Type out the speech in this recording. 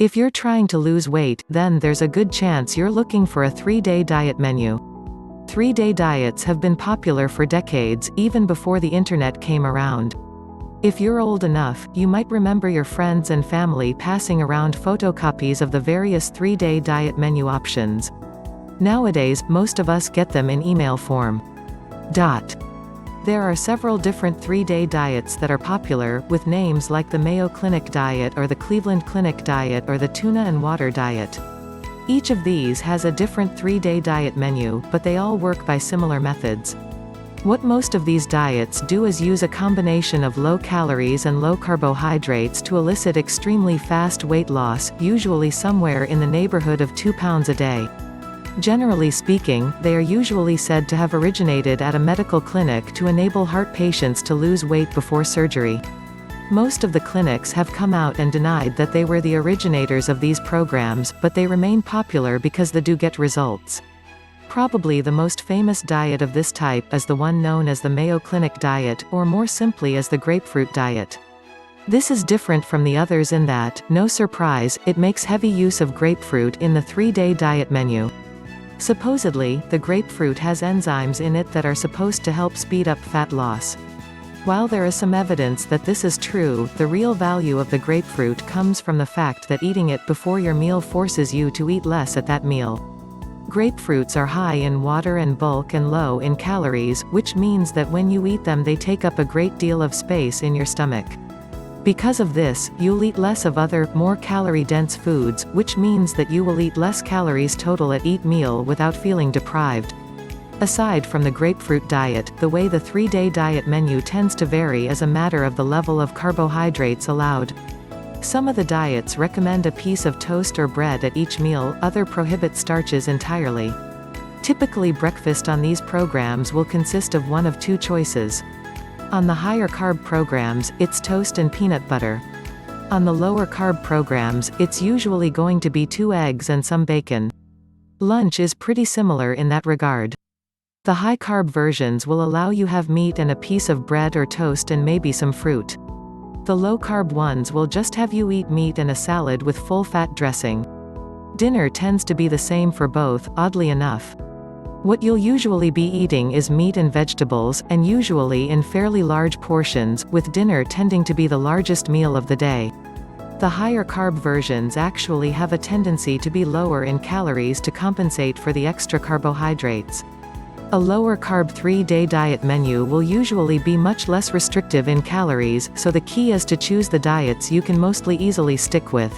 If you're trying to lose weight, then there's a good chance you're looking for a 3-day diet menu. 3-day diets have been popular for decades, even before the internet came around. If you're old enough, you might remember your friends and family passing around photocopies of the various 3-day diet menu options. Nowadays, most of us get them in email form. There are several different 3-day diets that are popular, with names like the Mayo Clinic diet or the Cleveland Clinic diet or the tuna and water diet. Each of these has a different 3-day diet menu, but they all work by similar methods. What most of these diets do is use a combination of low calories and low carbohydrates to elicit extremely fast weight loss, usually somewhere in the neighborhood of 2 pounds a day. Generally speaking, they are usually said to have originated at a medical clinic to enable heart patients to lose weight before surgery. Most of the clinics have come out and denied that they were the originators of these programs, but they remain popular because they do get results. Probably the most famous diet of this type is the one known as the Mayo Clinic diet, or more simply as the grapefruit diet. This is different from the others in that, no surprise, it makes heavy use of grapefruit in the 3-day diet menu. Supposedly, the grapefruit has enzymes in it that are supposed to help speed up fat loss. While there is some evidence that this is true, the real value of the grapefruit comes from the fact that eating it before your meal forces you to eat less at that meal. Grapefruits are high in water and bulk and low in calories, which means that when you eat them they take up a great deal of space in your stomach. Because of this, you'll eat less of other, more calorie-dense foods, which means that you will eat less calories total at each meal without feeling deprived. Aside from the grapefruit diet, the way the 3-day diet menu tends to vary is a matter of the level of carbohydrates allowed. Some of the diets recommend a piece of toast or bread at each meal, others prohibit starches entirely. Typically breakfast on these programs will consist of one of two choices. On the higher carb programs, it's toast and peanut butter. On the lower carb programs, it's usually going to be 2 eggs and some bacon. Lunch is pretty similar in that regard. The high carb versions will allow you have meat and a piece of bread or toast and maybe some fruit. The low carb ones will just have you eat meat and a salad with full fat dressing. Dinner tends to be the same for both, oddly enough. What you'll usually be eating is meat and vegetables, and usually in fairly large portions, with dinner tending to be the largest meal of the day. The higher carb versions actually have a tendency to be lower in calories to compensate for the extra carbohydrates. A lower carb 3-day diet menu will usually be much less restrictive in calories, so the key is to choose the diets you can mostly easily stick with.